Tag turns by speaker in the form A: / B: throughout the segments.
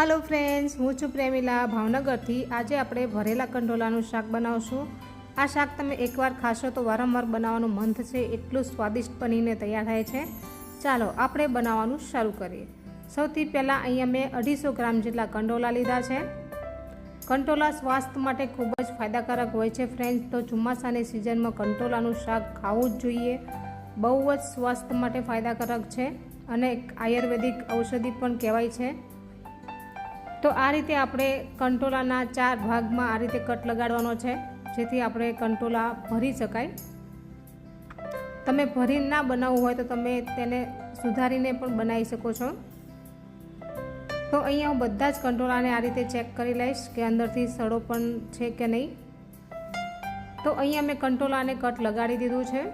A: Hello friends, हूँ छूँ प्रेमिला भावनगर थी। आज आपणे भरेला कंटोलानुं शाक बनावशुं। आ शाक तमे एकवार खाशो तो वारंवार बनाववानुं मन थशे, एटलुं स्वादिष्ट बनीने तैयार थाय छे। चालो आपणे बनाववानुं शरू करीए। सौथी पहेला अहींया मैं 250 ग्राम जेटला कंटोला लीधा छे। कंटोला स्वास्थ्य माटे खूब ज फायदाकारक होय छे फ्रेंड्स, तो ચોમાસાની सीजनमां कंटोलानुं शाक खावुं ज जोईए। बहु ज स्वास्थ्य माटे फायदाकारक छे अने एक आयुर्वेदिक औषधि पण कहेवाय छे। तो आ रीते आपणे कंटोलाना 4 भागमां आ रीते कट लगाडवानो छे, जेथी आपणे कंटोला भरी शकाय। तमे भरी ना बनावવું હોય तो तमे तेने सुधारीने पण बनावी शको छो। तो अहींया हूँ बधा ज कंटोलाने आ रीते चेक करी लईश के अंदरथी सड़ो पण छे के नहीं। तो अहींया मैं कंटोलाने कट लगाड़ी दीधुं छे।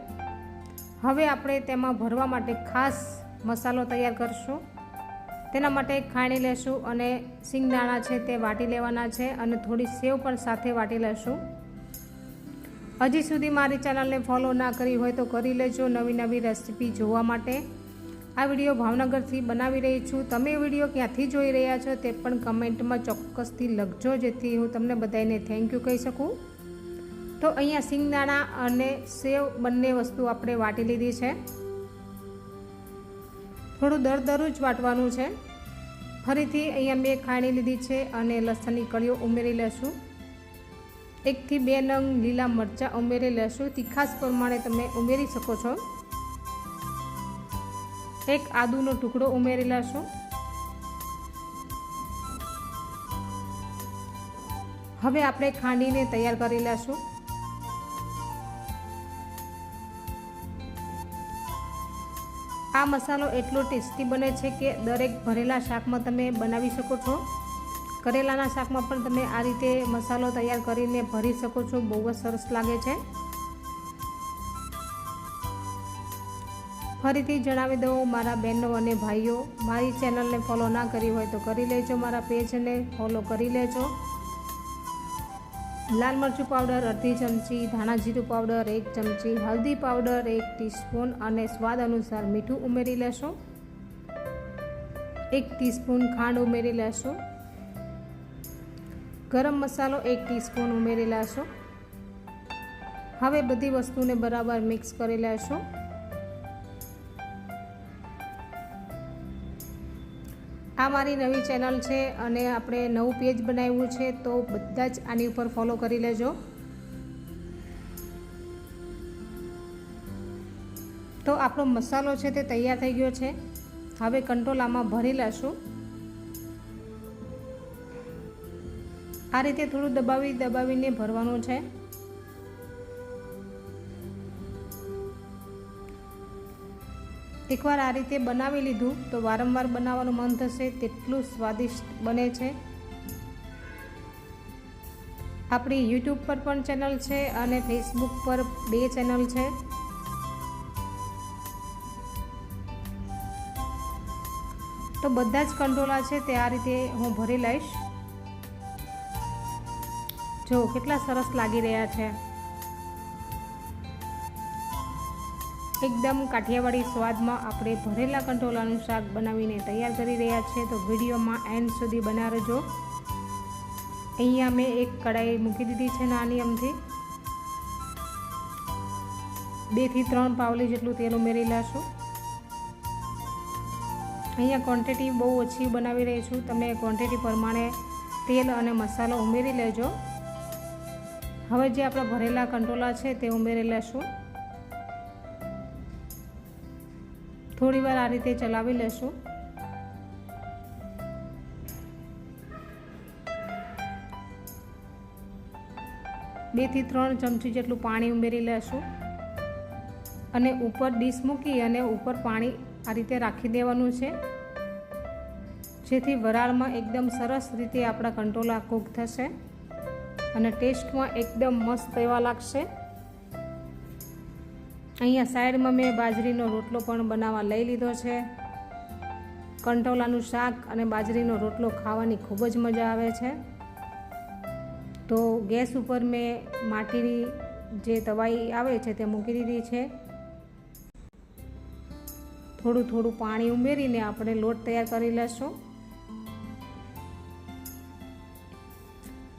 A: हवे आपणे तेमां भरवा माटे खास मसालो तैयार करशुं। तेना माटे खाणी लेशुं अने सींगदाणा छे ते वाटी लेवाना छे अने थोड़ी सेव पण साथे वाटी लेशुं। हजी सुधी मारी चेनलने फॉलो ना करी होय तो करी लेजो नवी नवी रेसिपी जोवा माटे। आ विडियो भावनगरथी बनावी रही छुं। तमे विडियो क्यांथी जोई रह्या छो ते पण कमेंटमां ચોક્કસથી लखजो, जेथी हुं तमने बधाईने थैंक यू कही शकूं। तो अहींया सींगदाणा अने सेव बंने वस्तु आपणे वाटी लीधी छे। थोड़ું દરદરું જ વાટવાનું છે। ફરીથી અહીંયા મેં ખાણી લીધી છે અને લસણની કળીઓ ઉમેરી લેશું। 1 થી 2 નંગ લીલા મરચાં ઉમેરી લેશું। તીખાસ પ્રમાણે તમે ઉમેરી શકો છો। 1 આદુનો ટુકડો ઉમેરી લેશું। હવે આપણે ખાંડીને તૈયાર કરી લેશું। आ मसालो एटलो टेस्टी बने छे के दरेक भरेला शाक में तमे बनावी शको छो। करेलाना शाक में पण तमे आ रीते मसालो तैयार करीने भरी शको छो। बहु सरस लागे छे। फरीथी जणावी दऊं मारा बहनों अने भाईओ, मारी चेनल ने फॉलो ना करी होय तो करी लेजो, मारा पेज ने फॉलो करी लेजो। लाल मरचू पाउडर अर्धी चमची, धाणा जीरु पाउडर 1 चमची, हल्दी पाउडर 1 टीस्पून अने स्वाद अनुसार मीठू उमेरी लेशो। 1 टीस्पून खांड उमेरी लेशो। गरम मसालो 1 टीस्पून उमेरी लेशो। हवे बधी वस्तुने बराबर मिक्स करी लेशो। आ मारी नवी चेनल है अने आपणे नवुं पेज बनाव्युं छे, तो बधा ज आनी उपर फॉलो करी लेजो। तो आपणो मसालो छे ते तैयार थई गयो छे। हवे कंटोलामां भरी लेशुं। आ रीते थोडुं दबावीने भरवानुं छे। एकवार आ रीते बनावी लीधुं तो वारंवार बनाववानुं मन थशे, तेटलुं स्वादिष्ट बने छे। आपणी यूट्यूब पर पण चेनल छे अने फेसबुक पर 2 चेनल छे। तो बधा ज कंटोला छे ते आ रीते हूँ भरी लईश। जो केटला सरस लागी रह्या छे। एकदम काठियावाड़ी स्वाद में आपणे भरेला कंटोलानुं शाक बनावीने तैयार करी रह्या छे। तो विडियो में एंड सुधी बन्या रहेजो। अहींया मैं एक कढ़ाई मूकी दीधी छे नानी अमथी। 2 થી 3 पावली जेटलुं तेल उमेरी लेशुं। अहींया क्वॉंटिटी बहु ओછી बनावी रही छुं, तमे क्वॉंटिटी प्रमाणे तेल अने मसालो उमेरी लेजो। हवे जे आपणा भरेला कंटोला छे ते उमेरी लेशुं। थोड़ी वार आ रीते चलावी लेशुं। बे થી 3 चमची जेटलुं पाणी उमेरी लेशुं अने ऊपर डीश मूकी अने ऊपर पाणी आ रीते राखी देवानुं छे, जेथी वराळमां एकदम सरस रीते आपणा कंटोला कूक थशे अने टेस्टमां एकदम मस्त एवा लागशे। अहींया साइड में मैं बाजरीनो रोटलो पण बनावा लई लीधो छे। कंटोलानुं शाक अने बाजरीनो रोटलो खावानी खूब ज मजा आवे छे। तो गैस उपर मैं माटीनी जे तवाई आवे छे ते मूकी दीधी छे। थोड़ुं थोड़ुं पाणी उमेरीने आपणे लोट तैयार करी लेशुं।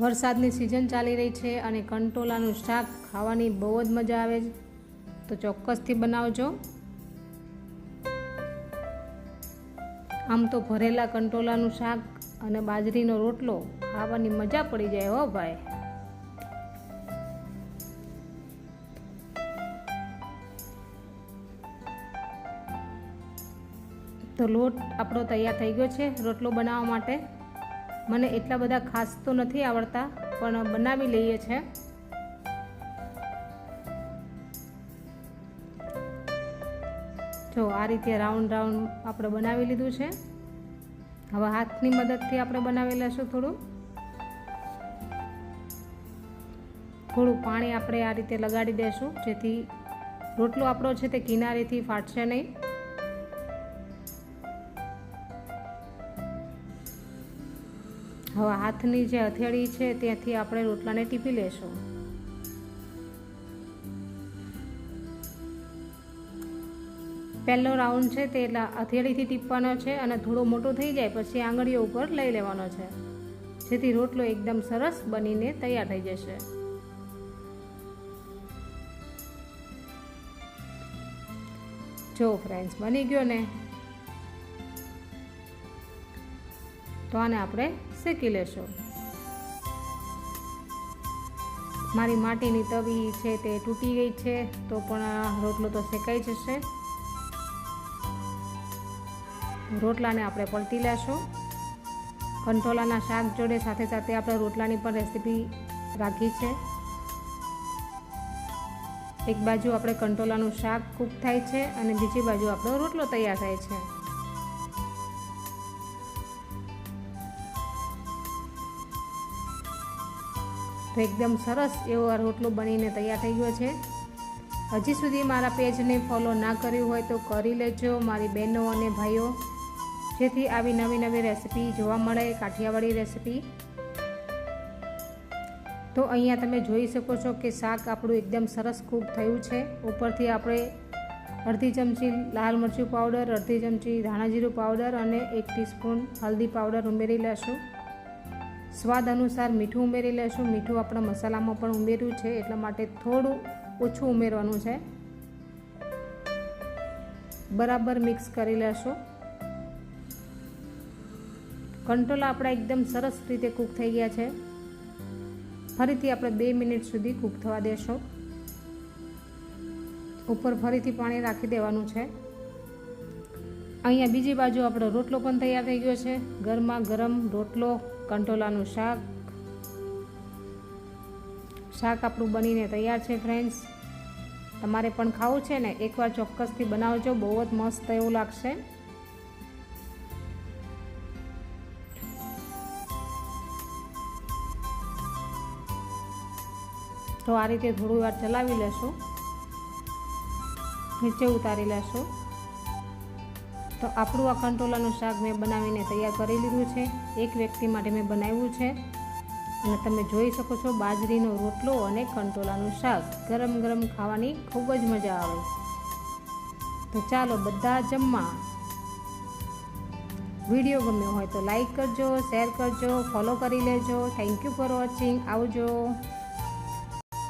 A: વરસાદની સિઝન ચાલી રહી છે અને કંટોલાનું શાક ખાવાની બહુ જ મજા આવે છે, તો ચોક્કસથી બનાવજો. આમ તો ભરેલા કંટોલાનું શાક અને બાજરીનો રોટલો ખાવાની મજા પડી જાય હો ભાઈ. તો લોટ આપણો તૈયાર થઈ ગયો છે રોટલો બનાવવા માટે. મને એટલા બધા ખાસ તો નથી આવડતા, પણ બનાવી લઈએ છે. જો આ રીતે રાઉન્ડ રાઉન્ડ આપણે બનાવી લીધું છે. હવે હાથની મદદથી આપણે બનાવી લઈશું. થોડું પાણી આપણે આ રીતે લગાડી દઈશું, જેથી રોટલો આપણો છે તે કિનારેથી ફાટશે નહીં. હવે હાથની જે હથેળી છે ત્યાંથી આપણે રોટલાને ટીપી લેશું. પહેલો રાઉન્ડ છે તે હથેળીથી ટીપવાનો છે અને થોડો મોટો થઈ જાય પછી આંગળીઓ ઉપર લઈ લેવાનો છે, જેથી રોટલો એકદમ સરસ બનીને તૈયાર થઈ જશે. જો ફ્રેન્ડ્સ બની ગયો ને, તો આને આપણે શેકી લેશું. મારી માટીની તવી છે તે તૂટી ગઈ છે, તો પણ રોટલો તો શેકાઈ જશે. રોટલાને આપણે પલટી લેશું. કંટોલાના શાક જોડે સાથે સાથે આપણે રોટલાની પણ રેસીપી રાખી છે. એક બાજુ આપણે કંટોલાનું શાક કૂક થાય છે અને બીજી બાજુ આપણો રોટલો તૈયાર થાય છે. તો એકદમ સરસ એવો આ રોટલો બનીને તૈયાર થઈ ગયો છે. હજી સુધી મારા પેજને ફોલો ના કર્યું હોય તો કરી લેજો મારી બહેનો અને ભાઈઓ, જેથી આવી નવી નવી રેસીપી જોવા મળે, કાઠિયાવાડી રેસીપી. તો અહીંયા તમે જોઈ શકો છો કે શાક આપણું એકદમ સરસ કૂક થયું છે. ઉપરથી આપણે અડધી ચમચી લાલ મરચું પાવડર, અડધી ચમચી ધાણા જીરું પાવડર અને 1 ટીસ્પૂન હલ્દી પાવડર ઉમેરી લેશું. સ્વાદ અનુસાર મીઠું ઉમેરી લેશું. મીઠું આપણા મસાલામાં પણ ઉમેર્યું છે, એટલા માટે થોડું ઓછું ઉમેરવાનું છે. બરાબર મિક્સ કરી લેશું. કંટોલા આપણા એકદમ સરસ રીતે કૂક થઈ ગયા છે. ફરીથી આપણે 2 મિનિટ સુધી કૂક થવા દેશું. ઉપર ફરીથી પાણી રાખી દેવાનું છે. અહીંયા બીજી બાજુ આપણો રોટલો પણ તૈયાર થઈ ગયો છે. ગરમા ગરમ રોટલો, કંટોલાનું શાક આપણું બનીને તૈયાર છે. ફ્રેન્ડ્સ, તમારે પણ ખાવું છે ને, એકવાર ચોક્કસથી બનાવજો, બહુ જ મસ્ત એવું લાગશે. તો આ રીતે થોડી વાર ચલાવી લેશું, નીચે ઉતારી લેશું. તો આપણું આ કંટોલાનું શાક મેં બનાવીને તૈયાર કરી લીધું છે. એક વ્યક્તિ માટે મેં બનાવ્યું છે અને તમે જોઈ શકો છો બાજરીનો રોટલો અને કંટોલાનું શાક ગરમ ગરમ ખાવાની ખૂબ જ મજા આવે. તો ચાલો બધા જમવા. વિડીયો ગમ્યો હોય તો લાઈક કરજો, શેર કરજો, ફોલો કરી લેજો. Thank you for watching. આવજો.